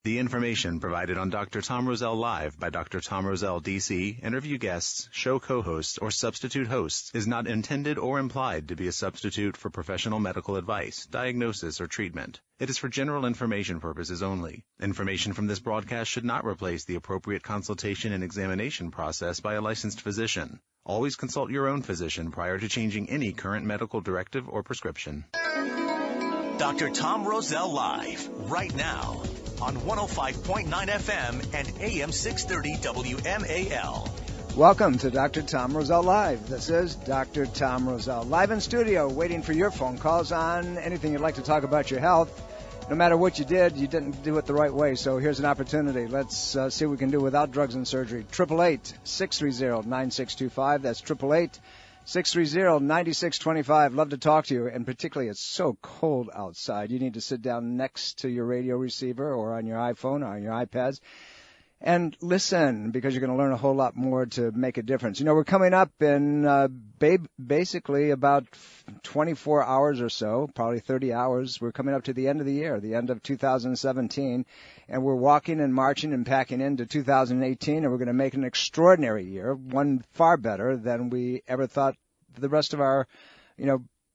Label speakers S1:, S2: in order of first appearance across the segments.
S1: The information provided on Dr. Tom Roselle Live by Dr. Tom Roselle, D.C., interview guests, show co-hosts, or substitute hosts is not intended or implied to be a substitute for professional medical advice, diagnosis, or treatment. It is for general information purposes only. Information from this broadcast should not replace the appropriate consultation and examination process by a licensed physician. Always consult your own physician prior to changing any current medical directive or prescription.
S2: Dr. Tom Roselle Live, right now, on 105.9 FM and AM 630 WMAL.
S3: Welcome to Dr. Tom Roselle Live. This is Dr. Tom Roselle, live in studio, waiting for your phone calls on anything you'd like to talk about your health. No matter what you didn't do it the right way, so here's an opportunity. Let's see what we can do without drugs and surgery. 888-630-9625. That's 888-630-9625. Love to talk to you, and particularly it's so cold outside. You need to sit down next to your radio receiver or on your iPhone or on your iPads and listen, because you're going to learn a whole lot more to make a difference. You know, we're coming up in basically about 24 hours or so, probably 30 hours. We're coming up to the end of the year, the end of 2017, and we're walking and marching and packing into 2018, and we're going to make an extraordinary year, one far better than we ever thought the rest of our,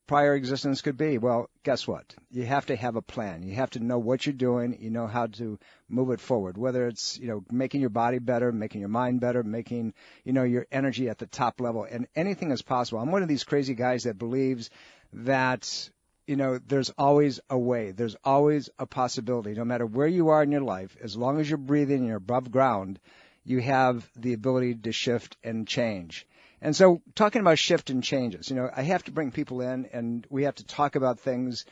S3: prior existence could be. Well, guess what? You have to have a plan. You have to know what you're doing. You know how to move it forward, whether it's, making your body better, making your mind better, making, your energy at the top level, and anything is possible. I'm one of these crazy guys that believes that, there's always a way. There's always a possibility. No matter where you are in your life, as long as you're breathing and you're above ground, you have the ability to shift and change. And so talking about shift and changes, I have to bring people in and we have to talk about things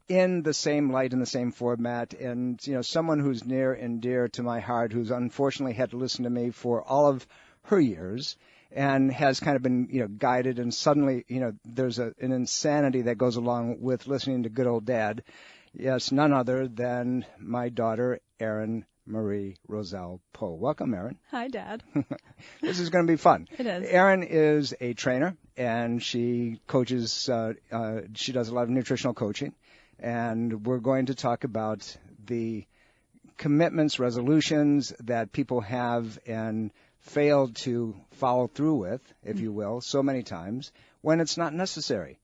S3: in the same light, in the same format. And, someone who's near and dear to my heart, who's unfortunately had to listen to me for all of her years and has kind of been, guided. And suddenly, there's an insanity that goes along with listening to good old dad. Yes, none other than my daughter, Erin Roselle Poe. Welcome, Erin.
S4: Hi, Dad.
S3: This is going to be fun.
S4: It is.
S3: Erin is a trainer, and she coaches. She does a lot of nutritional coaching, and we're going to talk about the commitments, resolutions that people have and failed to follow through with, if you will, so many times when it's not necessary.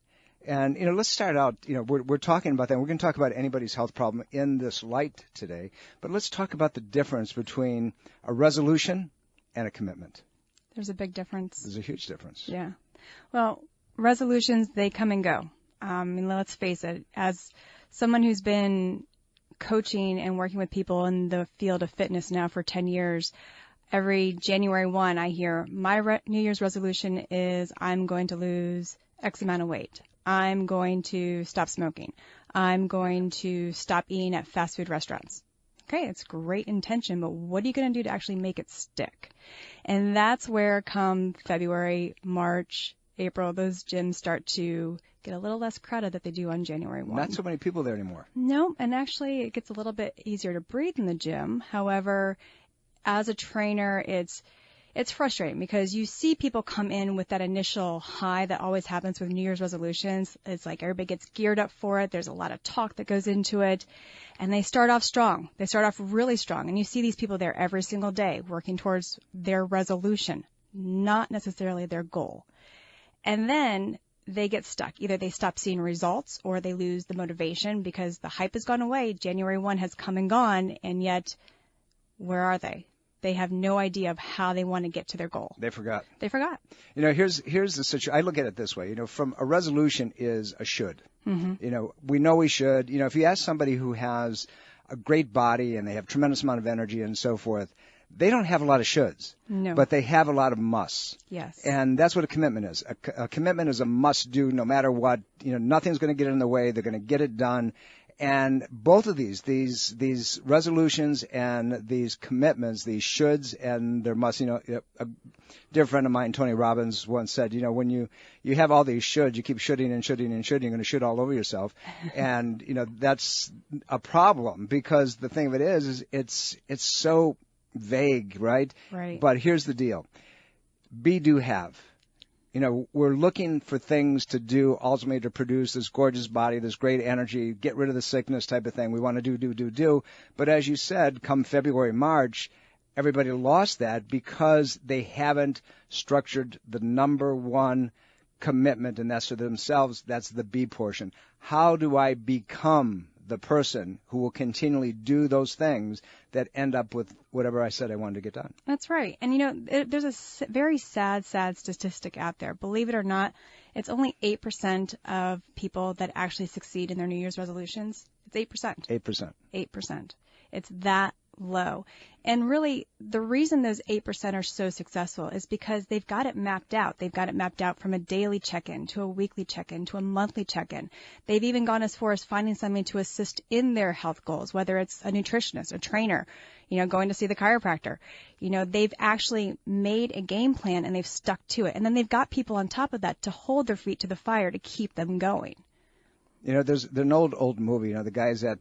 S3: And, let's start out, we're talking about that. We're going to talk about anybody's health problem in this light today. But let's talk about the difference between a resolution and a commitment.
S4: There's a big difference.
S3: There's a huge difference.
S4: Yeah. Well, resolutions, they come and go. Let's face it, as someone who's been coaching and working with people in the field of fitness now for 10 years, every January 1, I hear my New Year's resolution is I'm going to lose X amount of weight. I'm going to stop smoking. I'm going to stop eating at fast food restaurants. Okay, it's great intention, but what are you going to do to actually make it stick? And that's where come February, March, April, those gyms start to get a little less credit that they do on January 1.
S3: Not so many people there anymore.
S4: No, and actually it gets a little bit easier to breathe in the gym. However, as a trainer, it's frustrating because you see people come in with that initial high that always happens with New Year's resolutions. It's like everybody gets geared up for it. There's a lot of talk that goes into it. And they start off strong. They start off really strong. And you see these people there every single day working towards their resolution, not necessarily their goal. And then they get stuck. Either they stop seeing results or they lose the motivation because the hype has gone away. January 1 has come and gone. And yet, where are they? They have no idea of how they want to get to their goal.
S3: They forgot.
S4: Here's
S3: the situation. I look at it this way. From a resolution is a should.
S4: Mm-hmm.
S3: We know we should. If you ask somebody who has a great body and they have tremendous amount of energy and so forth, they don't have a lot of shoulds.
S4: No.
S3: But they have a lot of musts.
S4: Yes.
S3: And that's what a commitment is. A commitment is a must do no matter what. Nothing's going to get in the way. They're going to get it done. And both of these resolutions and these commitments, these shoulds and their musts, a dear friend of mine, Tony Robbins, once said, when you have all these shoulds, you keep shoulding and shoulding and shoulding, you're going to should all over yourself. And, that's a problem because the thing of it is it's so vague, right?
S4: Right.
S3: But here's the deal. Be, do, have. We're looking for things to do ultimately to produce this gorgeous body, this great energy, get rid of the sickness type of thing. We want to do. But as you said, come February, March, everybody lost that because they haven't structured the number one commitment, and that's to themselves. That's the B portion. How do I become the person who will continually do those things that end up with whatever I said I wanted to get done?
S4: That's right. And, there's a very sad statistic out there. Believe it or not, it's only 8% of people that actually succeed in their New Year's resolutions. It's 8%. 8%. It's that low. And really, the reason those 8% are so successful is because they've got it mapped out. They've got it mapped out from a daily check-in to a weekly check-in to a monthly check-in. They've even gone as far as finding somebody to assist in their health goals, whether it's a nutritionist, a trainer, going to see the chiropractor. They've actually made a game plan and they've stuck to it. And then they've got people on top of that to hold their feet to the fire to keep them going.
S3: There's an old movie, the guys that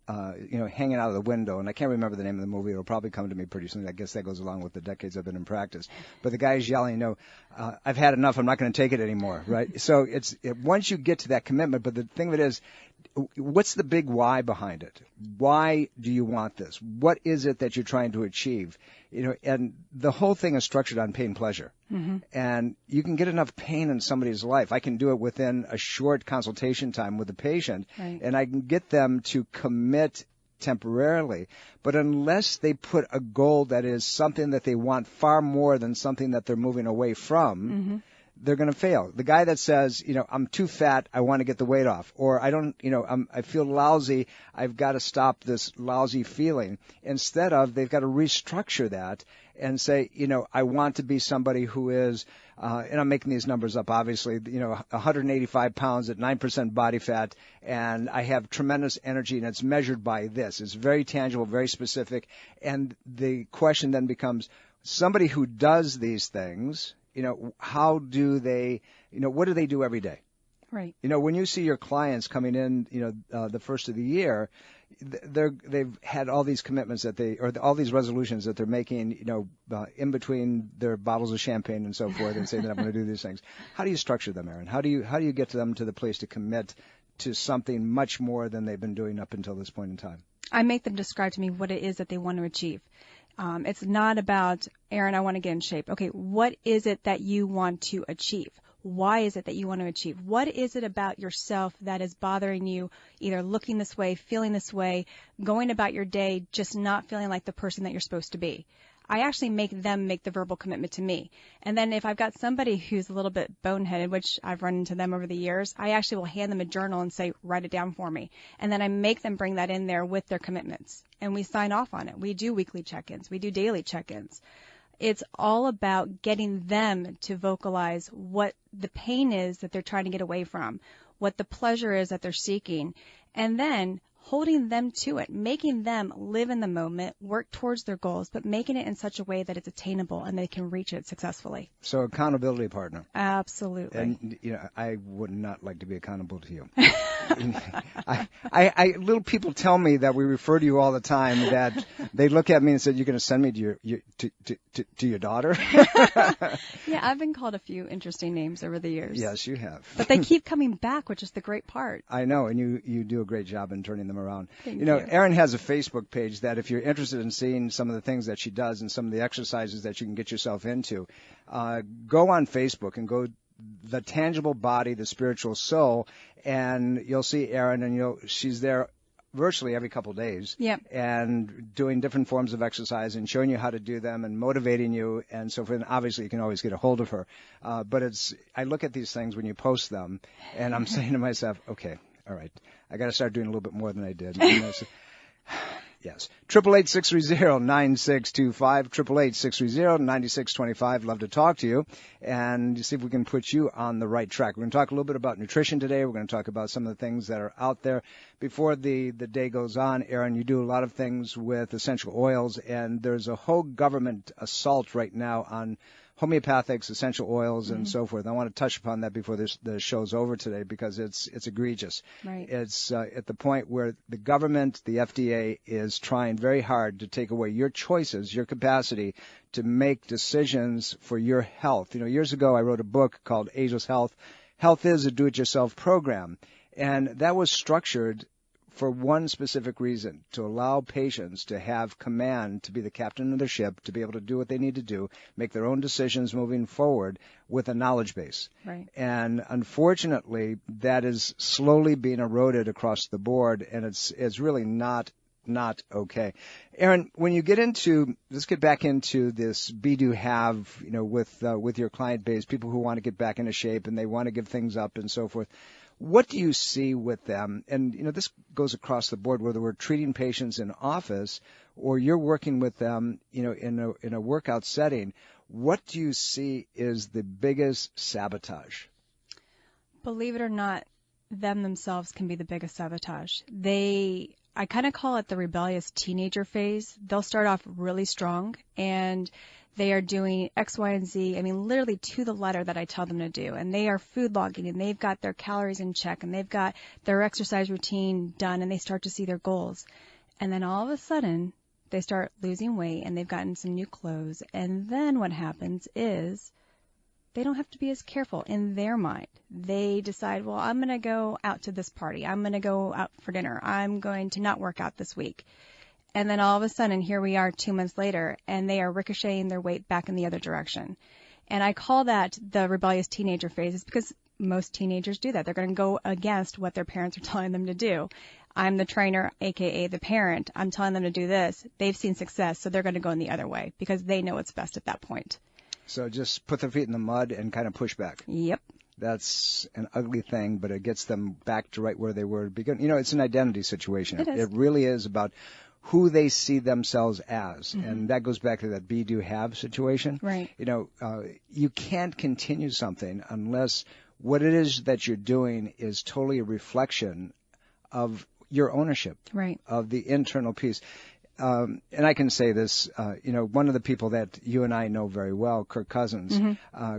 S3: hanging out of the window, and I can't remember the name of the movie. It'll probably come to me pretty soon. I guess that goes along with the decades I've been in practice. But the guy's yelling, I've had enough. I'm not going to take it anymore, right? So once you get to that commitment, but the thing of it is, what's the big why behind it? Why do you want this? What is it that you're trying to achieve? And the whole thing is structured on pain pleasure. Mm-hmm. And you can get enough pain in somebody's life. I can do it within a short consultation time with the patient, right, and I can get them to commit temporarily. But unless they put a goal that is something that they want far more than something that they're moving away from, mm-hmm, they're going to fail. The guy that says, I'm too fat, I want to get the weight off, or I feel lousy, I've got to stop this lousy feeling. Instead of, they've got to restructure that and say, I want to be somebody who is, and I'm making these numbers up, obviously, 185 pounds at 9% body fat, and I have tremendous energy, and it's measured by this. It's very tangible, very specific. And the question then becomes, somebody who does these things, how do they, what do they do every day?
S4: Right.
S3: When you see your clients coming in, the first of the year, they've had all these commitments all these resolutions that they're making, in between their bottles of champagne and so forth, and say that I'm going to do these things. How do you structure them, Erin? How do you get them to the place to commit to something much more than they've been doing up until this point in time?
S4: I make them describe to me what it is that they want to achieve. It's not about, Erin, I want to get in shape. Okay, what is it that you want to achieve? Why is it that you want to achieve? What is it about yourself that is bothering you, either looking this way, feeling this way, going about your day, just not feeling like the person that you're supposed to be? I actually make them make the verbal commitment to me. And then if I've got somebody who's a little bit boneheaded, which I've run into them over the years, I actually will hand them a journal and say, write it down for me. And then I make them bring that in there with their commitments. And we sign off on it. We do weekly check-ins. We do daily check-ins. It's all about getting them to vocalize what the pain is that they're trying to get away from, what the pleasure is that they're seeking, and then holding them to it, making them live in the moment, work towards their goals, but making it in such a way that it's attainable and they can reach it successfully.
S3: So accountability partner.
S4: Absolutely.
S3: And, I would not like to be accountable to you. Little people tell me that we refer to you all the time, that they look at me and said, you're going to send me to your daughter?
S4: Yeah, I've been called a few interesting names over the years.
S3: Yes, you have.
S4: But they keep coming back, which is the great part.
S3: I know, and you do a great job in turning them around.
S4: Thank you.
S3: Erin has a Facebook page that if you're interested in seeing some of the things that she does and some of the exercises that you can get yourself into, go on Facebook and go The Tangible Body, the Spiritual Soul, and you'll see Erin, and she's there virtually every couple of days.
S4: Yep.
S3: And doing different forms of exercise and showing you how to do them and motivating you and so forth. And obviously you can always get a hold of her. But I look at these things when you post them and I'm saying to myself, okay, all right, I got to start doing a little bit more than I did. Yes. 888-630-9625, 888-630-9625. Love to talk to you and see if we can put you on the right track. We're going to talk a little bit about nutrition today. We're going to talk about some of the things that are out there. Before the day goes on, Erin, you do a lot of things with essential oils, and there's a whole government assault right now on homeopathics, essential oils, and so forth. I want to touch upon that before the show's over today because it's egregious.
S4: Right.
S3: It's at the point where the government, the FDA, is trying very hard to take away your choices, your capacity to make decisions for your health. You know, years ago I wrote a book called Ageless Health. Health is a do-it-yourself program, and that was structured for one specific reason, to allow patients to have command, to be the captain of their ship, to be able to do what they need to do, make their own decisions moving forward with a knowledge base.
S4: Right.
S3: And unfortunately, that is slowly being eroded across the board, and it's really not okay. Erin, when you get into, let's get back into this be, do, have, you know, with your client base, people who want to get back into shape and they want to give things up and so forth. What do you see with them? And, you know, this goes across the board, whether we're treating patients in office or you're working with them, you know, in a workout setting. What do you see is the biggest sabotage?
S4: Believe it or not, them themselves can be the biggest sabotage. I kind of call it the rebellious teenager phase. They'll start off really strong and they are doing X, Y, and Z, I mean, literally to the letter that I tell them to do. And they are food logging, and they've got their calories in check, and they've got their exercise routine done, and they start to see their goals. And then all of a sudden, they start losing weight, and they've gotten some new clothes. And then what happens is they don't have to be as careful in their mind. They decide, well, I'm going to go out to this party. I'm going to go out for dinner. I'm going to not work out this week. And then all of a sudden, here we are 2 months later, and they are ricocheting their weight back in the other direction. And I call that the rebellious teenager phase. It's because most teenagers do that. They're going to go against what their parents are telling them to do. I'm the trainer, a.k.a. the parent. I'm telling them to do this. They've seen success, so they're going to go in the other way because they know what's best at that point.
S3: So just put their feet in the mud and kind of push back.
S4: Yep.
S3: That's an ugly thing, but it gets them back to right where they were to begin. You know, it's an identity situation.
S4: It is.
S3: It really is about who they see themselves as. And that goes back to that be, do, have situation.
S4: Right.
S3: You know, you can't continue something unless what it is that you're doing is totally a reflection of your ownership.
S4: Right.
S3: Of the internal piece. And I can say this, you know, one of the people that you and I know very well, Kirk Cousins,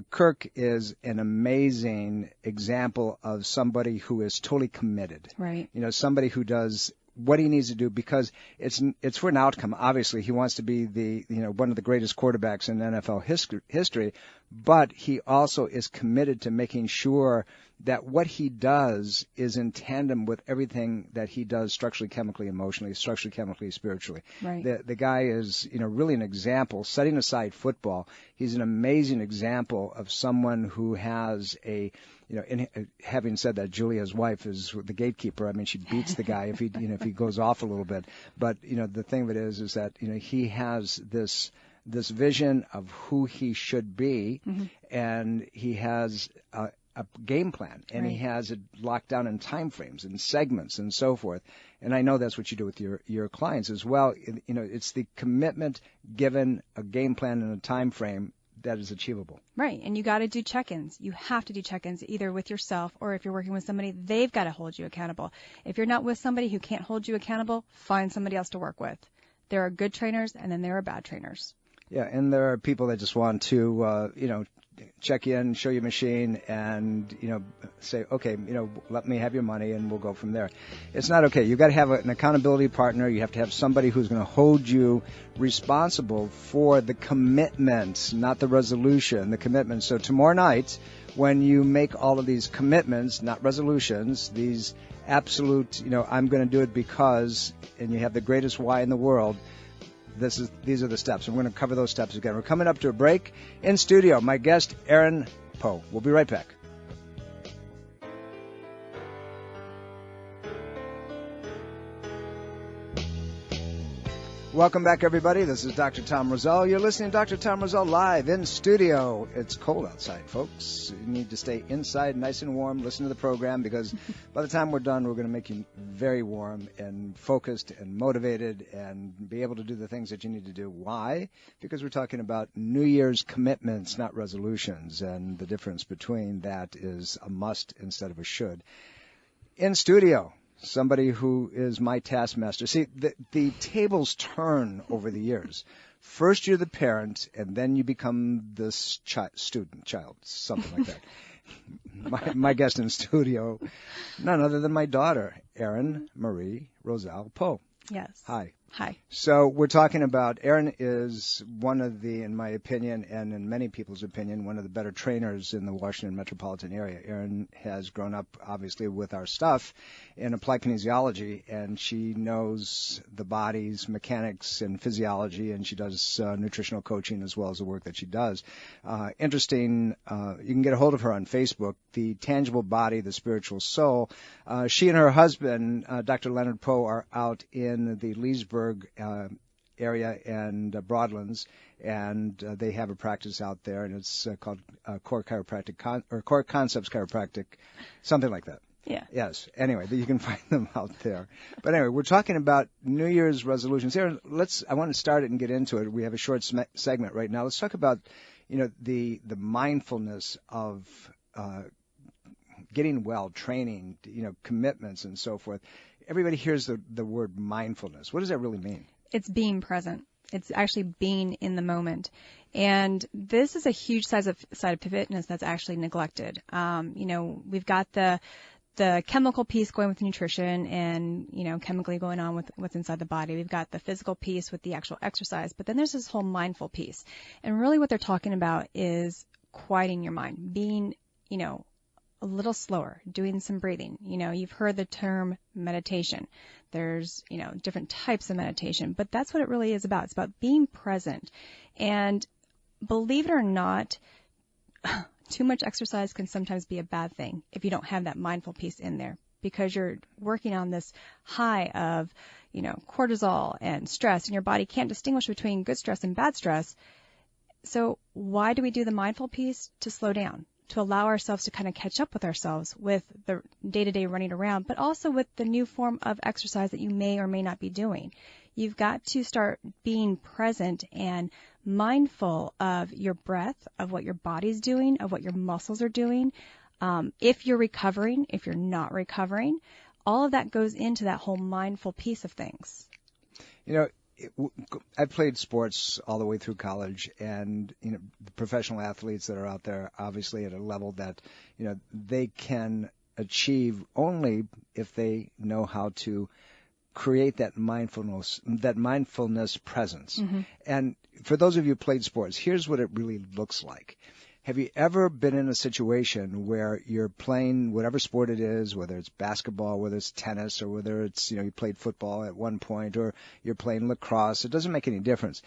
S3: Kirk is an amazing example of somebody who is totally committed.
S4: Right.
S3: You know, somebody who does what he needs to do because it's for an outcome. Obviously, he wants to be one of the greatest quarterbacks in NFL history, but he also is committed to making sure that what he does is in tandem with everything that he does structurally, chemically, emotionally, structurally, chemically, spiritually. Right. The guy is, you know, really an example. Setting aside football, he's an amazing example of someone who has a, you know, and having said that, Julia's wife is the gatekeeper. I mean, she beats the guy if he goes off a little bit. But, you know, the thing of it is that, you know, he has this vision of who he should be, and he has a game plan, and he has it locked down in time frames and segments and so forth. And I know that's what you do with your clients as well. You know, it's the commitment given a game plan and a time frame that is achievable.
S4: Right. And you got to do check-ins. You have to do check-ins either with yourself or if you're working with somebody, they've got to hold you accountable. If you're not with somebody who can't hold you accountable, find somebody else to work with. There are good trainers and then there are bad trainers.
S3: Yeah, and there are people that just want to, you know, check in, show you a machine, and, you know, say, okay, you know, let me have your money, and we'll go from there. It's not okay. You've got to have an accountability partner. You have to have somebody who's going to hold you responsible for the commitments, not the resolution, the commitment. So tomorrow night, when you make all of these commitments, not resolutions, these absolute, you know, I'm going to do it because, and you have the greatest why in the world, these are the steps. I'm going to cover those steps again. We're coming up to a break. In studio, my guest, Erin Poe. We'll be right back. Welcome back, everybody. This is Dr. Tom Roselle. You're listening to Dr. Tom Roselle live in studio. It's cold outside, folks. You need to stay inside nice and warm. Listen to the program because by the time we're done, we're going to make you very warm and focused and motivated and be able to do the things that you need to do. Why? Because we're talking about New Year's commitments, not resolutions, and the difference between that is a must instead of a should. In studio, somebody who is my taskmaster. See, the tables turn over the years. First you're the parent, and then you become the child, something like that. My guest in studio, none other than my daughter, Erin Marie Roselle Poe.
S4: Yes.
S3: Hi.
S4: Hi.
S3: So we're talking about, Erin is one of the, in my opinion, and in many people's opinion, one of the better trainers in the Washington metropolitan area. Erin has grown up, obviously, with our stuff in applied kinesiology, and she knows the body's mechanics and physiology, and she does nutritional coaching as well as the work that she does. Interesting, you can get a hold of her on Facebook, The Tangible Body, the Spiritual Soul. She and her husband, Dr. Leonard Poe, are out in the Leesburg area and Broadlands, and they have a practice out there, and it's called Core Chiropractic or Core Concepts Chiropractic, something like that.
S4: Yeah.
S3: Yes. Anyway, you can find them out there. But anyway, we're talking about New Year's resolutions. Here, I want to start it and get into it. We have a short segment right now. Let's talk about, the mindfulness of getting well, training, commitments and so forth. Everybody hears the word mindfulness. What does that really mean? It's
S4: being present. It's actually being in the moment. And this is a huge side of fitness that's actually neglected. We've got the chemical piece going with nutrition and, chemically going on with what's inside the body. We've got the physical piece with the actual exercise. But then there's this whole mindful piece. And really what they're talking about is quieting your mind, being, a little slower, doing some breathing. You've heard the term meditation. There's, different types of meditation, but that's what it really is about. It's about being present. And believe it or not, too much exercise can sometimes be a bad thing if you don't have that mindful piece in there, because you're working on this high of, cortisol and stress, and your body can't distinguish between good stress and bad stress. So why do we do the mindful piece? To slow down, to allow ourselves to kind of catch up with ourselves with the day-to-day running around, but also with the new form of exercise that you may or may not be doing. You've got to start being present and mindful of your breath, of what your body's doing, of what your muscles are doing. If you're recovering, if you're not recovering, all of that goes into that whole mindful piece of things.
S3: I played sports all the way through college, and the professional athletes that are out there, obviously at a level that they can achieve only if they know how to create that mindfulness presence. Mm-hmm. And for those of you who played sports, here's what it really looks like. Have you ever been in a situation where you're playing whatever sport it is, whether it's basketball, whether it's tennis, or whether it's, you played football at one point, or you're playing lacrosse? It doesn't make any difference.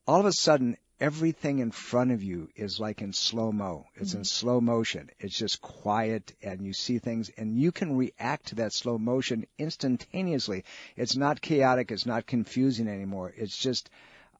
S3: All of a sudden, everything in front of you is like in slow-mo. It's in slow motion. It's just quiet, and you see things, and you can react to that slow motion instantaneously. It's not chaotic. It's not confusing anymore. It's just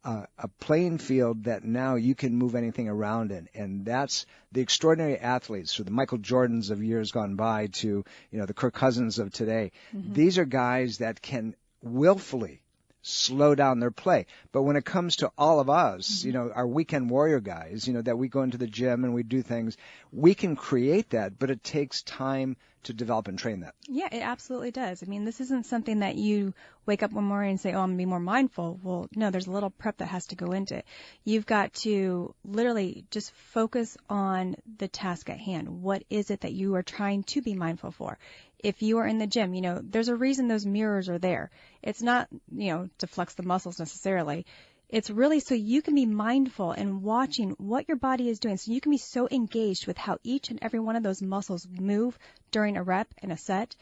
S3: a playing field that now you can move anything around in. And that's the extraordinary athletes, from the Michael Jordans of years gone by to, the Kirk Cousins of today. Mm-hmm. These are guys that can willfully slow down their play. But when it comes to all of us, our weekend warrior guys, that we go into the gym and we do things, we can create that, but it takes time to develop and train that.
S4: Yeah, it absolutely does. I mean, this isn't something that you wake up one morning and say, oh, I'm going to be more mindful. Well, no, there's a little prep that has to go into it. You've got to literally just focus on the task at hand. What is it that you are trying to be mindful for? If you are in the gym, there's a reason those mirrors are there. It's not, to flex the muscles necessarily. It's really so you can be mindful and watching what your body is doing. So you can be so engaged with how each and every one of those muscles move during a rep and a set.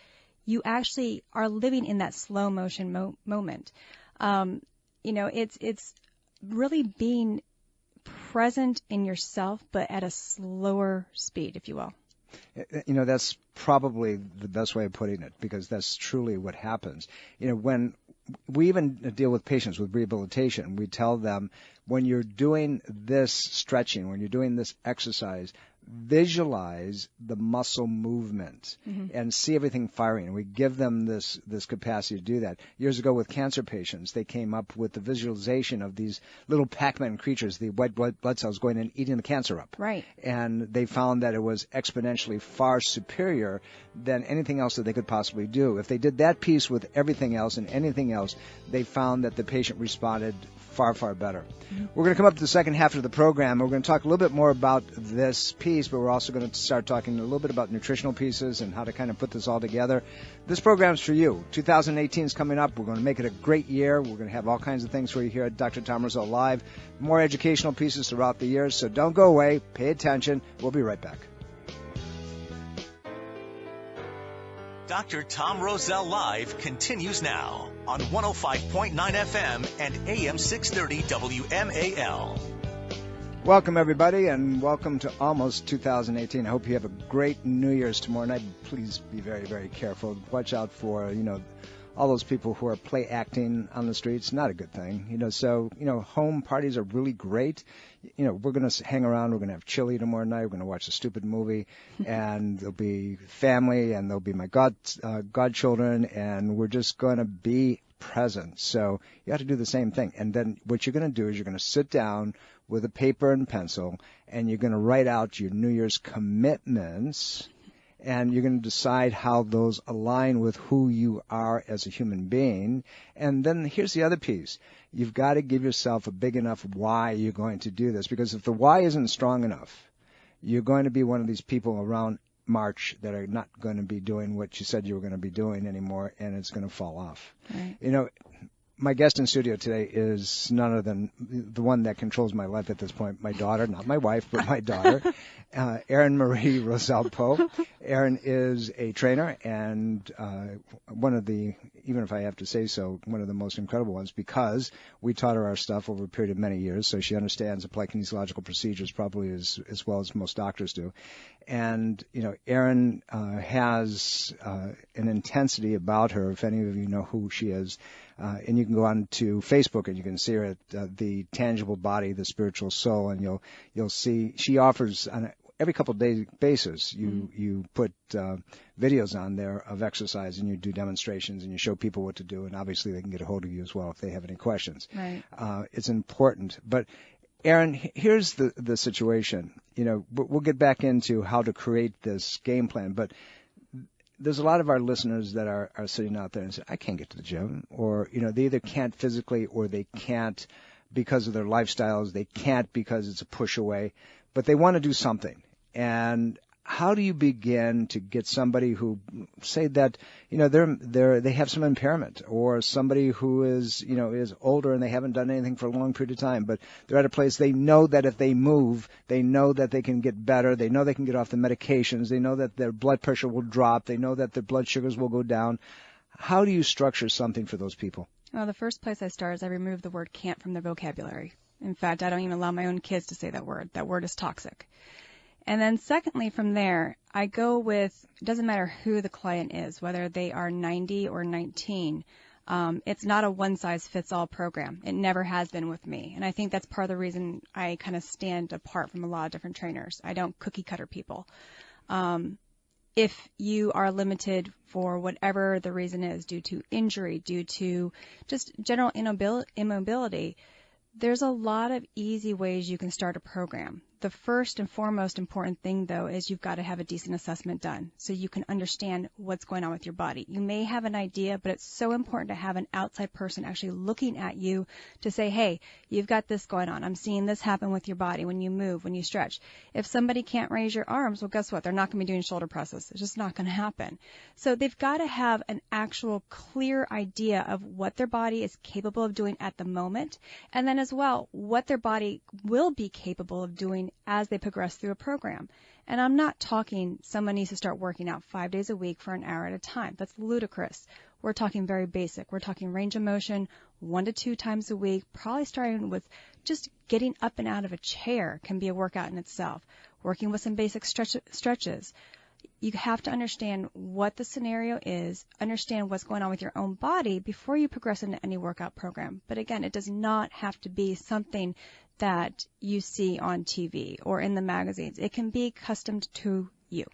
S4: You actually are living in that slow motion moment. It's really being present in yourself, but at a slower speed, if you will.
S3: That's probably the best way of putting it, because that's truly what happens. When we even deal with patients with rehabilitation, we tell them, when you're doing this stretching, when you're doing this exercise, visualize the muscle movement and see everything firing. And we give them this capacity to do that. Years ago with cancer patients, they came up with the visualization of these little Pac-Man creatures, the white blood cells going in and eating the cancer up.
S4: Right.
S3: And they found that it was exponentially far superior than anything else that they could possibly do. If they did that piece with everything else and anything else, they found that the patient responded far, far better. We're going to come up to the second half of the program. We're going to talk a little bit more about this piece, but we're also going to start talking a little bit about nutritional pieces and how to kind of put this all together. This program's for you. 2018 is coming up. We're going to make it a great year. We're going to have all kinds of things for you here at Dr. Tom Roselle Live. More educational pieces throughout the years, so don't go away. Pay attention. We'll be right back.
S2: Dr. Tom Roselle Live continues now on 105.9 FM and AM 630 WMAL.
S3: Welcome, everybody, and welcome to almost 2018. I hope you have a great New Year's tomorrow night. Please be very, very careful. Watch out for, all those people who are play acting on the streets. Not a good thing. So home parties are really great. We're going to hang around. We're going to have chili tomorrow night. We're going to watch a stupid movie, and there'll be family, and there'll be my godchildren, and we're just going to be present. So you have to do the same thing. And then what you're going to do is you're going to sit down with a paper and pencil, and you're going to write out your New Year's commitments, and you're going to decide how those align with who you are as a human being. And then here's the other piece. You've got to give yourself a big enough why you're going to do this, because if the why isn't strong enough, you're going to be one of these people around March that are not going to be doing what you said you were going to be doing anymore, and it's going to fall off. Right. My guest in studio today is none other than the one that controls my life at this point, my daughter, not my wife, but my daughter, Erin Marie Roselle Poe. Erin is a trainer and one of the, even if I have to say so, one of the most incredible ones, because we taught her our stuff over a period of many years, so she understands applied kinesiological procedures probably as well as most doctors do. And, Erin has an intensity about her, if any of you know who she is. And you can go on to Facebook and you can see her at The Tangible Body, The Spiritual Soul, and you'll see she offers on every couple of day basis. You put videos on there of exercise, and you do demonstrations, and you show people what to do, and obviously they can get a hold of you as well if they have any questions.
S4: Right.
S3: It's important. But Erin, here's the situation. We'll get back into how to create this game plan, but there's a lot of our listeners that are sitting out there and say, I can't get to the gym, or, they either can't physically or they can't because of their lifestyles. They can't because it's a push away, but they want to do something. And how do you begin to get somebody who say that, they have some impairment, or somebody who is older and they haven't done anything for a long period of time, but they're at a place they know that if they move, they know that they can get better. They know they can get off the medications. They know that their blood pressure will drop. They know that their blood sugars will go down. How do you structure something for those people?
S4: Well, the first place I start is I remove the word can't from their vocabulary. In fact, I don't even allow my own kids to say that word. That word is toxic. And then secondly, from there, I go with, it doesn't matter who the client is, whether they are 90 or 19. It's not a one-size-fits-all program. It never has been with me. And I think that's part of the reason I kind of stand apart from a lot of different trainers. I don't cookie-cutter people. If you are limited for whatever the reason is, due to injury, due to just general immobility, there's a lot of easy ways you can start a program. The first and foremost important thing, though, is you've got to have a decent assessment done so you can understand what's going on with your body. You may have an idea, but it's so important to have an outside person actually looking at you to say, hey, you've got this going on. I'm seeing this happen with your body when you move, when you stretch. If somebody can't raise your arms, well, guess what? They're not going to be doing shoulder presses. It's just not going to happen. So they've got to have an actual clear idea of what their body is capable of doing at the moment, and then as well, what their body will be capable of doing as they progress through a program. And I'm not talking someone needs to start working out 5 days a week for an hour at a time. That's ludicrous. We're talking very basic. We're talking range of motion 1 to 2 times a week, probably starting with just getting up and out of a chair can be a workout in itself. Working with some basic stretches. You have to understand what the scenario is, understand what's going on with your own body before you progress into any workout program. But again, it does not have to be something that you see on TV or in the magazines. It can be custom to you.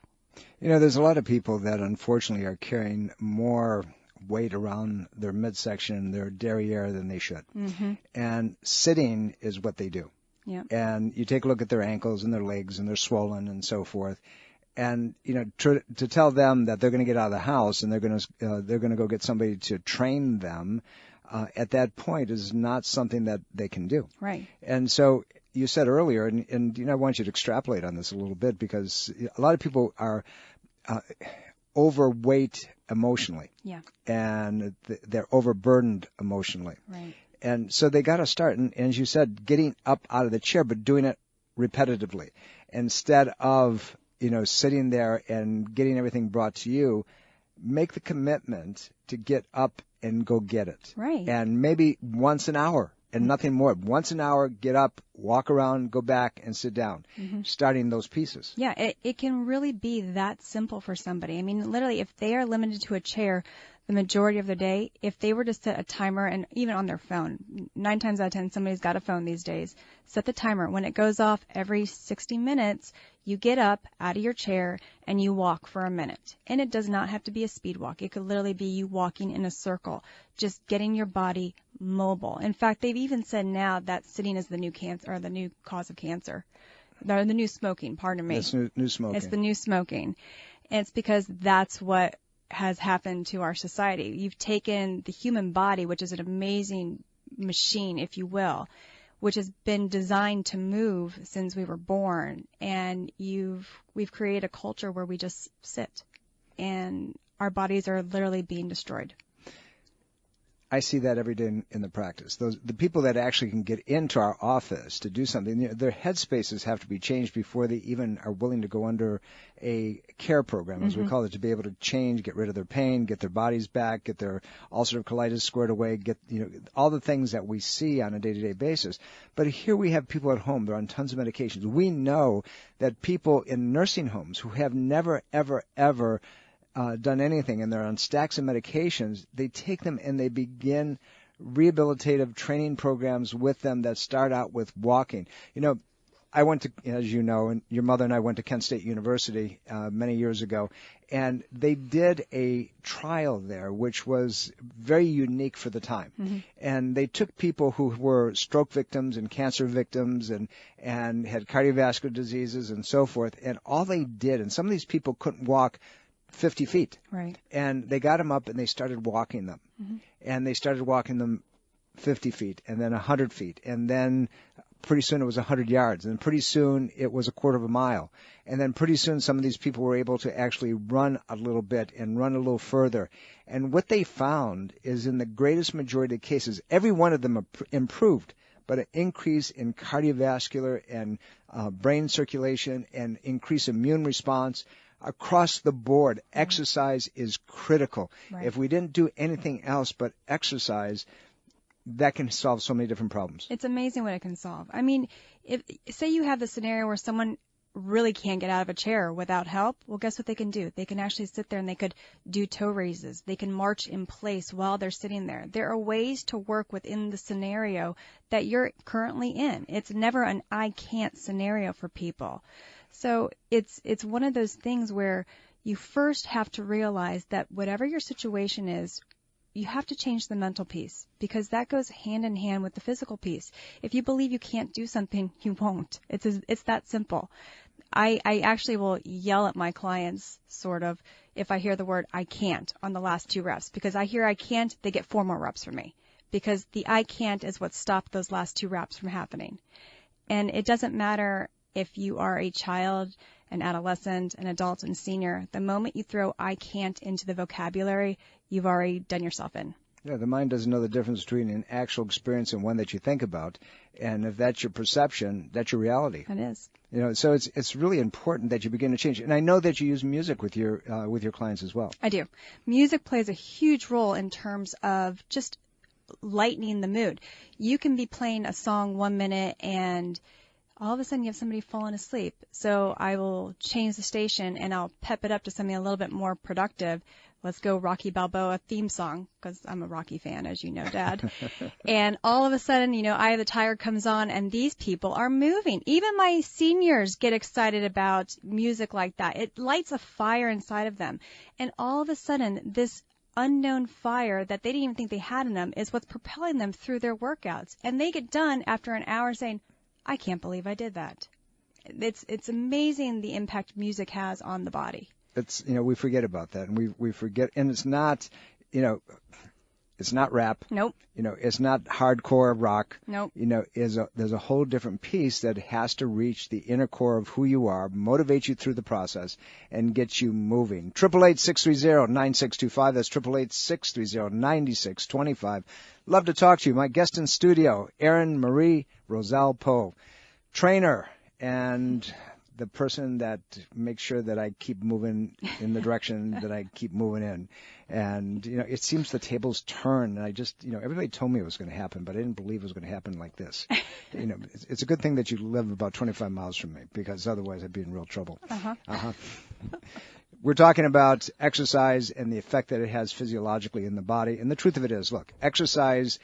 S3: You know, there's a lot of people that unfortunately are carrying more weight around their midsection, their derriere than they should.
S4: Mm-hmm.
S3: And sitting is what they do.
S4: Yeah.
S3: And you take a look at their ankles and their legs and they're swollen and so forth. And, you know, to tell them that they're going to get out of the house and they're going to go get somebody to train them at that point is not something that they can do.
S4: Right.
S3: And so you said earlier, and you know, I want you to extrapolate on this a little bit because a lot of people are overweight emotionally.
S4: Yeah.
S3: And they're overburdened emotionally.
S4: Right.
S3: And so they got to start, and as you said, getting up out of the chair, but doing it repetitively instead of, you know, sitting there and getting everything brought to you. Make the commitment to get up and go get it.
S4: Right.
S3: And maybe once an hour and nothing more. Once an hour, get up, walk around, go back and sit down, starting those pieces.
S4: Yeah, it can really be that simple for somebody. I mean, literally, if they are limited to a chair the majority of the day, if they were to set a timer, and even on their phone, 9 times out of 10, somebody's got a phone these days, set the timer. When it goes off every 60 minutes, you get up out of your chair and you walk for a minute. And it does not have to be a speed walk. It could literally be you walking in a circle, just getting your body mobile. In fact, they've even said now that sitting is the new cancer, or the new cause of cancer. The new smoking, pardon me.
S3: It's new smoking.
S4: It's the new smoking. And it's because that's what has happened to our society. You've taken the human body, which is an amazing machine, if you will, which has been designed to move since we were born, and we've created a culture where we just sit, and our bodies are literally being destroyed.
S3: I see that every day in the practice. The people that actually can get into our office to do something, you know, their headspaces have to be changed before they even are willing to go under a care program, as we call it, to be able to change, get rid of their pain, get their bodies back, get their ulcerative colitis squared away, get, you know, all the things that we see on a day-to-day basis. But here we have people at home. They're on tons of medications. We know that people in nursing homes who have never, ever, ever done anything, and they're on stacks of medications, they take them and they begin rehabilitative training programs with them that start out with walking. You know, I went to, as you know, and your mother and I went to Kent State University many years ago, and they did a trial there which was very unique for the time. And they took people who were stroke victims and cancer victims and had cardiovascular diseases and so forth, and all they did, and some of these people couldn't walk 50 feet.
S4: Right.
S3: And they got them up and they started walking them. And they started walking them 50 feet and then 100 feet. And then pretty soon it was 100 yards. And pretty soon it was a quarter of a mile. And then pretty soon some of these people were able to actually run a little bit and run a little further. And what they found is in the greatest majority of cases, every one of them improved, but an increase in cardiovascular and brain circulation and increased immune response. Across the board, exercise is critical.
S4: Right.
S3: If we didn't do anything else but exercise, that can solve so many different problems.
S4: It's amazing what it can solve. I mean, say you have the scenario where someone really can't get out of a chair without help, well, guess what they can do? They can actually sit there and they could do toe raises. They can march in place while they're sitting there. There are ways to work within the scenario that you're currently in. It's never an I can't scenario for people. So it's one of those things where you first have to realize that whatever your situation is, you have to change the mental piece, because that goes hand in hand with the physical piece. If you believe you can't do something, you won't. It's that simple. I actually will yell at my clients, sort of, if I hear the word I can't on the last 2 reps, because I hear I can't, they get 4 more reps from me, because the I can't is what stopped those last 2 reps from happening. And it doesn't matter if you are a child, an adolescent, an adult, and senior. The moment you throw I can't into the vocabulary, you've already done yourself in.
S3: Yeah, the mind doesn't know the difference between an actual experience and one that you think about. And if that's your perception, that's your reality.
S4: It is.
S3: You know, so it's really important that you begin to change. And I know that you use music with your clients as well.
S4: I do. Music plays a huge role in terms of just lightening the mood. You can be playing a song 1 minute and all of a sudden you have somebody falling asleep. So I will change the station and I'll pep it up to something a little bit more productive. let's go Rocky Balboa theme song, because I'm a Rocky fan, as you know, Dad. And all of a sudden, Eye of the Tiger comes on, and these people are moving. Even my seniors get excited about music like that. It lights a fire inside of them. And all of a sudden, this unknown fire that they didn't even think they had in them is what's propelling them through their workouts. And they get done after an hour saying, I can't believe I did that. It's amazing the impact music has on the body.
S3: It's, we forget about that, and we forget, and it's not, it's not rap.
S4: Nope.
S3: It's not hardcore rock.
S4: Nope.
S3: There's a whole different piece that has to reach the inner core of who you are, motivate you through the process, and get you moving. 888-630-9625. That's 888-630-9625. Love to talk to you. My guest in studio, Erin Marie Roselle Poe, trainer, and the person that makes sure that I keep moving in the direction that I keep moving in. And, it seems the tables turn, and I just, everybody told me it was going to happen, but I didn't believe it was going to happen like this. It's a good thing that you live about 25 miles from me, because otherwise I'd be in real trouble. We're talking about exercise and the effect that it has physiologically in the body. And the truth of it is, look, exercise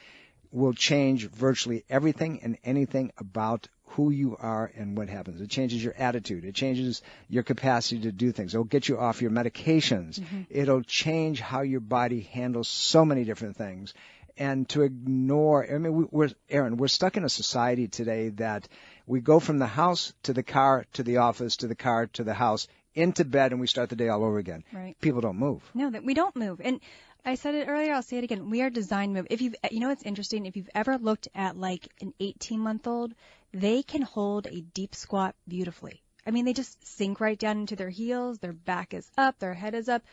S3: will change virtually everything and anything about who you are and what happens. It changes your attitude. It changes your capacity to do things. It'll get you off your medications. Mm-hmm. It'll change how your body handles so many different things. And to ignore, Erin, we're stuck in a society today that we go from the house to the car to the office to the car to the house into bed, and we start the day all over again.
S4: Right.
S3: People don't move.
S4: No, we don't move. And I said it earlier, I'll say it again. We are designed to move. If it's interesting. If you've ever looked at like an 18-month-old, they can hold a deep squat beautifully. They just sink right down into their heels. Their back is up. Their head is up.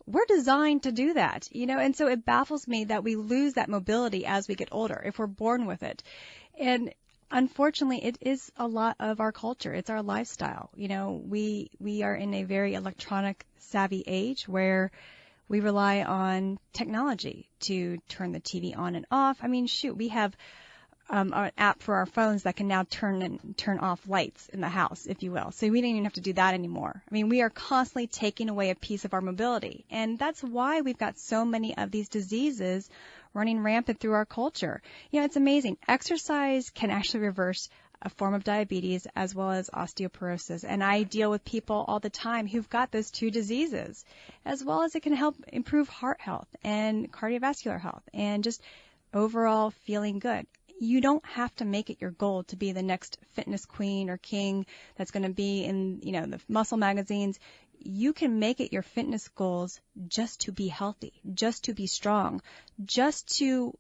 S4: We're designed to do that, and so it baffles me that we lose that mobility as we get older, if we're born with it. And unfortunately, it is a lot of our culture. It's our lifestyle. We are in a very electronic savvy age where we rely on technology to turn the TV on and off. We have an app for our phones that can now turn off lights in the house, if you will. So we don't even have to do that anymore. We are constantly taking away a piece of our mobility. And that's why we've got so many of these diseases running rampant through our culture. It's amazing. Exercise can actually reverse a form of diabetes as well as osteoporosis. And I deal with people all the time who've got those two diseases, as well as it can help improve heart health and cardiovascular health and just overall feeling good. You don't have to make it your goal to be the next fitness queen or king that's going to be in, the muscle magazines. You can make it your fitness goals just to be healthy, just to be strong, just to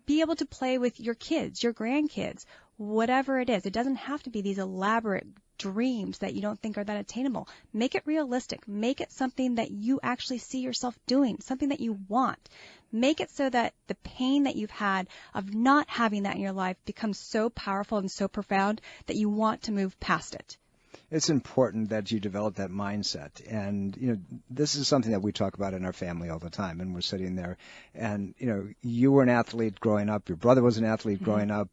S4: be able to play with your kids, your grandkids, whatever it is. It doesn't have to be these elaborate dreams that you don't think are that attainable. Make it realistic. Make it something that you actually see yourself doing, something that you want. Make it so that the pain that you've had of not having that in your life becomes so powerful and so profound that you want to move past it.
S3: It's important that you develop that mindset. And, this is something that we talk about in our family all the time. And we're sitting there and, you were an athlete growing up. Your brother was an athlete growing up.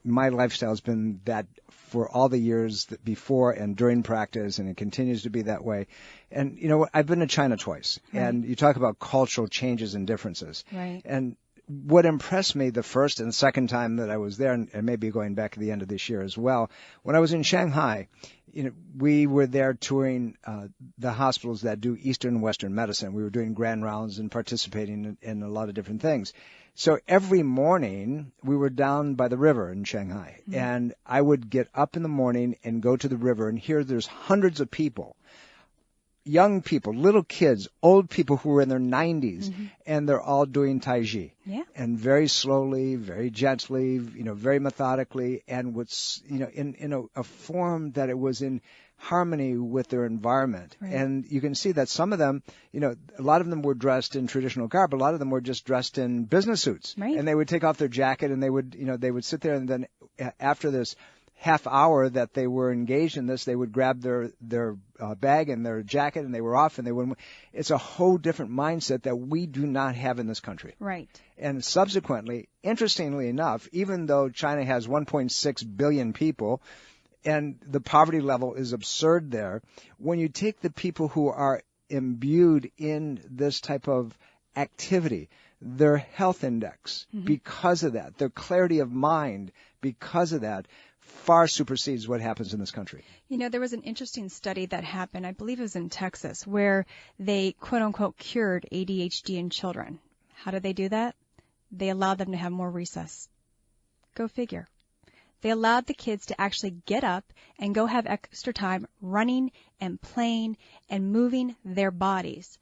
S3: My lifestyle has been that for all the years that before and during practice, and it continues to be that way. And, I've been to China twice. Right. And you talk about cultural changes and differences.
S4: Right.
S3: And what impressed me the first and second time that I was there, and maybe going back at the end of this year as well, when I was in Shanghai, we were there touring the hospitals that do Eastern and Western medicine. We were doing grand rounds and participating in a lot of different things. So every morning we were down by the river in Shanghai, and I would get up in the morning and go to the river, and here there's hundreds of people. Young people, little kids, old people who were in their 90s, and they're all doing Tai Chi.
S4: Yeah.
S3: And very slowly, very gently, very methodically, and in a form that it was in harmony with their environment. Right. And you can see that some of them, a lot of them were dressed in traditional garb, a lot of them were just dressed in business suits.
S4: Right.
S3: And they would take off their jacket and they would sit there, and then after this half hour that they were engaged in this, they would grab their bag and their jacket, and they were off, and they wouldn't. It's a whole different mindset that we do not have in this country.
S4: Right.
S3: And subsequently, interestingly enough, even though China has 1.6 billion people, and the poverty level is absurd there, when you take the people who are imbued in this type of activity, their health index, because of that, their clarity of mind, because of that, far supersedes what happens in this country.
S4: You know, there was an interesting study that happened, I believe it was in Texas, where they, quote unquote, cured ADHD in children. How did they do that? They allowed them to have more recess. Go figure. They allowed the kids to actually get up and go have extra time running and playing and moving their bodies.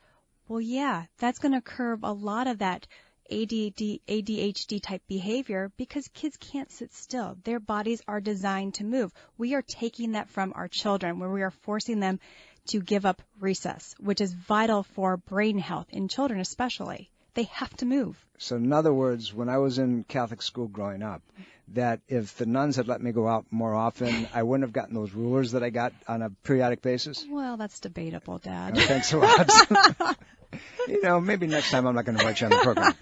S4: Well, yeah, that's going to curb a lot of that ADHD type behavior because kids can't sit still. Their bodies are designed to move. We are taking that from our children, where we are forcing them to give up recess, which is vital for brain health in children especially. They have to move.
S3: So in other words, when I was in Catholic school growing up, that if the nuns had let me go out more often, I wouldn't have gotten those rulers that I got on a periodic basis.
S4: Well, that's debatable, Dad.
S3: Thanks a lot. You know, maybe next time I'm not going to invite you on the program.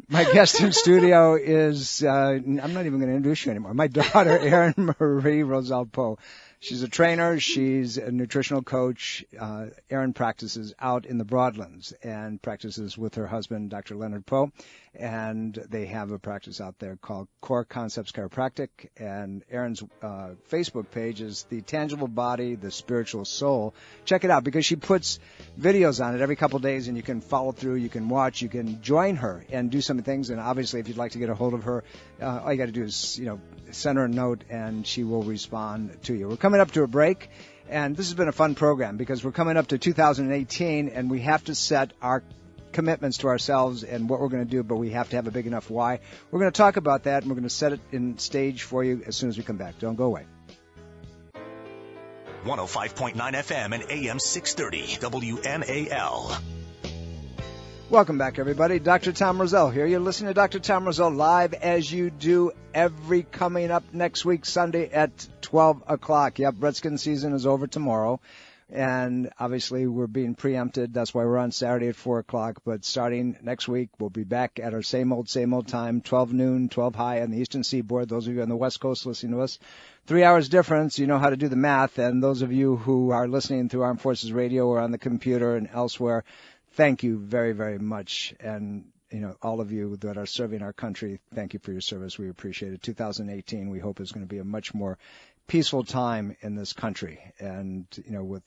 S3: My guest in studio is, I'm not even going to introduce you anymore, my daughter, Erin Roselle Poe. She's a trainer. She's a nutritional coach. Erin practices out in the Broadlands and practices with her husband, Dr. Leonard Poe. And they have a practice out there called Core Concepts Chiropractic. And Erin's Facebook page is The Tangible Body, The Spiritual Soul. Check it out because she puts videos on it every couple of days, and you can follow through, you can watch, you can join her and do some things. And obviously, if you'd like to get a hold of her, all you got to do is, send her a note and she will respond to you. We're coming up to a break, and this has been a fun program because we're coming up to 2018, and we have to set our commitments to ourselves and what we're going to do, but we have to have a big enough why. We're going to talk about that, and we're going to set it in stage for you as soon as we come back. Don't go away.
S2: 105.9 FM and AM 630 WMAL.
S3: Welcome back, everybody. Dr. Tom Roselle here. You're listening to Dr. Tom Roselle live as you do every coming up next week, Sunday at 12 o'clock. Yep, Redskin season is over tomorrow. And obviously we're being preempted. That's why we're on Saturday at 4 o'clock. But starting next week, we'll be back at our same old time, 12 noon, 12 high on the Eastern Seaboard. Those of you on the West Coast listening to us, 3 hours difference. You know how to do the math. And those of you who are listening through Armed Forces Radio or on the computer and elsewhere, thank you very, very much. And, all of you that are serving our country, thank you for your service. We appreciate it. 2018, we hope, is going to be a much more peaceful time in this country. And, with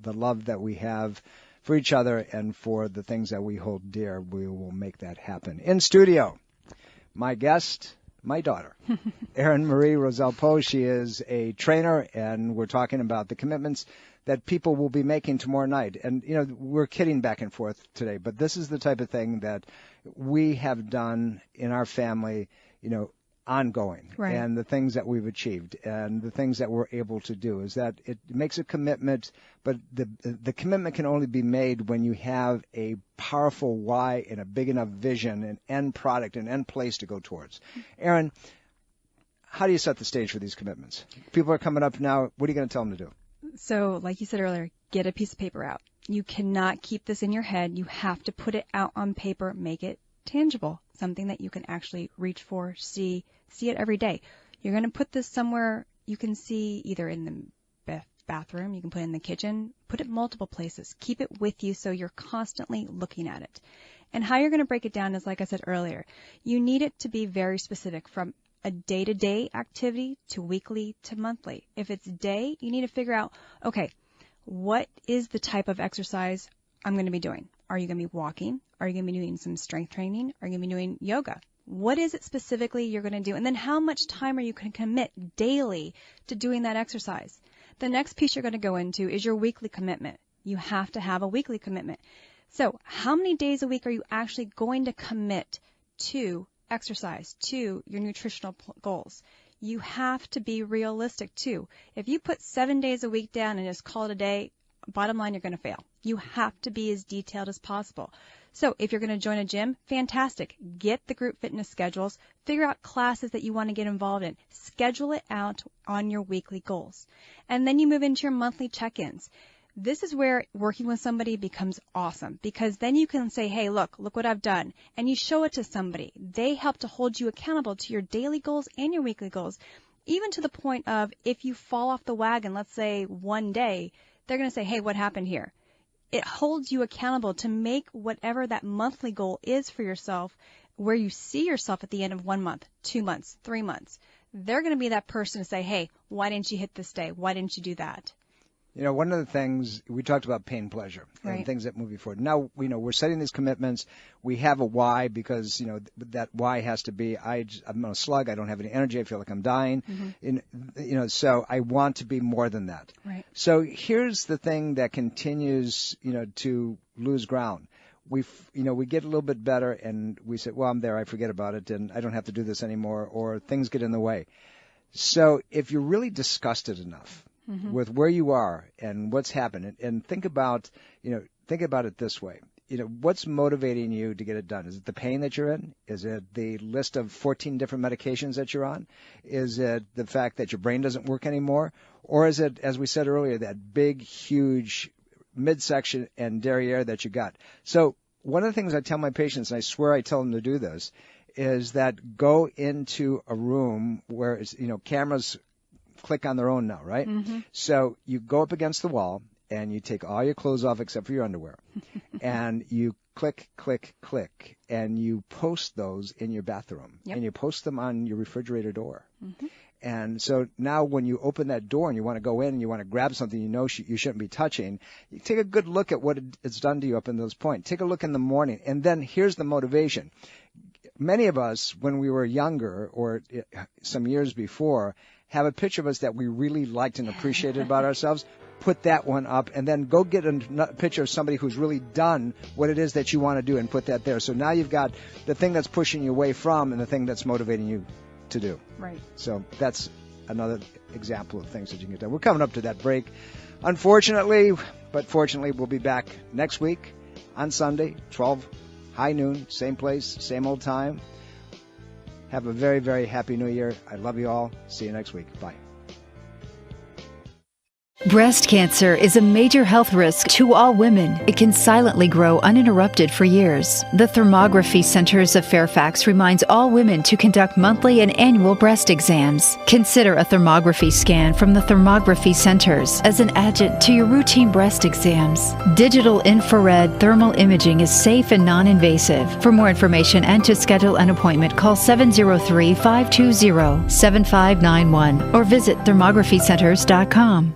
S3: the love that we have for each other and for the things that we hold dear, we will make that happen. In studio, my guest, my daughter, Erin Marie Roselle Poe. She is a trainer, and we're talking about the commitments that people will be making tomorrow night. And, we're kidding back and forth today, but this is the type of thing that we have done in our family, ongoing.
S4: Right.
S3: And the things that we've achieved and the things that we're able to do is that it makes a commitment, but the commitment can only be made when you have a powerful why and a big enough vision, an end product, an end place to go towards. Erin, how do you set the stage for these commitments? People are coming up now. What are you going to tell them to do?
S4: So, like you said earlier, get a piece of paper out. You cannot keep this in your head. You have to put it out on paper, make it tangible, something that you can actually reach for, see it every day. You're going to put this somewhere you can see, either in the bathroom, you can put it in the kitchen, put it multiple places. Keep it with you so you're constantly looking at it. And how you're going to break it down is, like I said earlier, you need it to be very specific, from a day-to-day activity to weekly to monthly. If it's day, you need to figure out, okay, what is the type of exercise I'm going to be doing? Are you going to be walking? Are you going to be doing some strength training? Are you going to be doing yoga? What is it specifically you're going to do? And then how much time are you going to commit daily to doing that exercise? The next piece you're going to go into is your weekly commitment. You have to have a weekly commitment. So how many days a week are you actually going to commit to exercise, to your nutritional goals? You have to be realistic too. If you put 7 days a week down and just call it a day, bottom line, you're going to fail. You have to be as detailed as possible. So if you're going to join a gym, fantastic. Get the group fitness schedules. Figure out classes that you want to get involved in. Schedule it out on your weekly goals. And then you move into your monthly check-ins. This is where working with somebody becomes awesome, because then you can say, hey, look what I've done. And you show it to somebody. They help to hold you accountable to your daily goals and your weekly goals, even to the point of if you fall off the wagon, let's say one day, they're going to say, hey, what happened here? it holds you accountable to make whatever that monthly goal is for yourself, where you see yourself at the end of 1 month, 2 months, 3 months. They're going to be that person to say, hey, why didn't you hit this day? Why didn't you do that?
S3: You know, one of the things we talked about, pain, pleasure, and things that move you forward. Now, we're setting these commitments. We have a why because, that why has to be, I'm a slug. I don't have any energy. I feel like I'm dying. So I want to be more than that.
S4: Right.
S3: So here's the thing that continues, to lose ground. We get a little bit better and we say, well, I'm there. I forget about it and I don't have to do this anymore, or things get in the way. So if you're really disgusted enough with where you are and what's happened, and think about it this way. What's motivating you to get it done? Is it the pain that you're in? Is it the list of 14 different medications that you're on? Is it the fact that your brain doesn't work anymore? Or is it, as we said earlier, that big, huge midsection and derriere that you got? So one of the things I tell my patients, and I swear I tell them to do this, is that go into a room where it's, cameras click on their own now, right? So you go up against the wall and you take all your clothes off except for your underwear and you click, click, click, and you post those in your bathroom and you post them on your refrigerator door. And so now when you open that door and you want to go in and you want to grab something you shouldn't be touching, you take a good look at what it's done to you up in those points. Take a look in the morning. And then here's the motivation. Many of us, when we were younger or some years before, have a picture of us that we really liked and appreciated about ourselves. Put that one up and then go get a picture of somebody who's really done what it is that you want to do and put that there. So now you've got the thing that's pushing you away from and the thing that's motivating you to do.
S4: Right.
S3: So that's another example of things that you can get done. We're coming up to that break, unfortunately, but fortunately we'll be back next week on Sunday, 12, high noon, same place, same old time. Have a very, very happy New Year. I love you all. See you next week. Bye.
S5: Breast cancer is a major health risk to all women. It can silently grow uninterrupted for years. The Thermography Centers of Fairfax reminds all women to conduct monthly and annual breast exams. Consider a thermography scan from the Thermography Centers as an adjunct to your routine breast exams. Digital infrared thermal imaging is safe and non-invasive. For more information and to schedule an appointment, call 703-520-7591 or visit thermographycenters.com.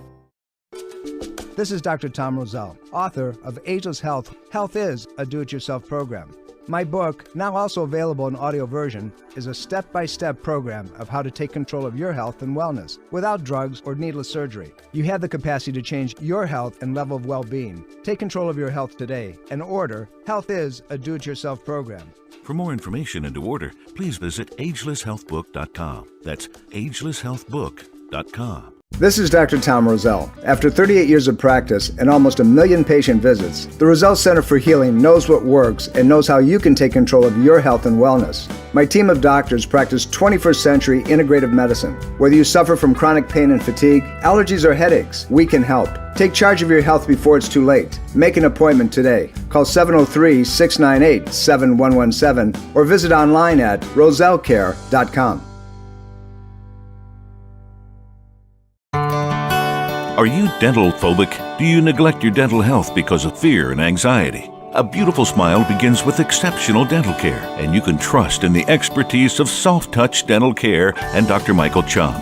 S3: This is Dr. Tom Roselle, author of Ageless Health. Health is a do-it-yourself program. My book, now also available in audio version, is a step-by-step program of how to take control of your health and wellness without drugs or needless surgery. You have the capacity to change your health and level of well-being. Take control of your health today and order Health is a do-it-yourself program.
S6: For more information and to order, please visit agelesshealthbook.com. That's agelesshealthbook.com.
S3: This is Dr. Tom Roselle. After 38 years of practice and almost 1 million patient visits, the Roselle Center for Healing knows what works and knows how you can take control of your health and wellness. My team of doctors practice 21st century integrative medicine. Whether you suffer from chronic pain and fatigue, allergies or headaches, we can help. Take charge of your health before it's too late. Make an appointment today. Call 703-698-7117 or visit online at rosellecare.com.
S6: Are you dental phobic? Do you neglect your dental health because of fear and anxiety? A beautiful smile begins with exceptional dental care, and you can trust in the expertise of Soft Touch Dental Care and Dr. Michael Chung.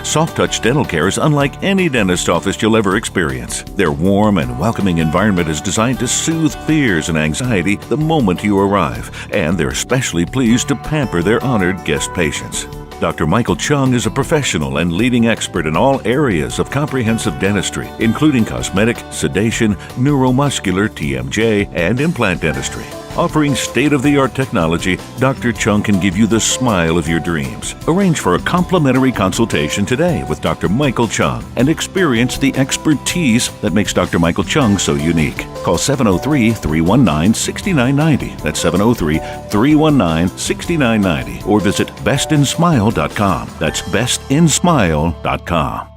S6: Soft Touch Dental Care is unlike any dentist office you'll ever experience. Their warm and welcoming environment is designed to soothe fears and anxiety the moment you arrive, and they're especially pleased to pamper their honored guest patients. Dr. Michael Chung is a professional and leading expert in all areas of comprehensive dentistry, including cosmetic, sedation, neuromuscular, TMJ, and implant dentistry. Offering state-of-the-art technology, Dr. Chung can give you the smile of your dreams. Arrange for a complimentary consultation today with Dr. Michael Chung and experience the expertise that makes Dr. Michael Chung so unique. Call 703-319-6990. That's 703-319-6990. Or visit bestinsmile.com. That's bestinsmile.com.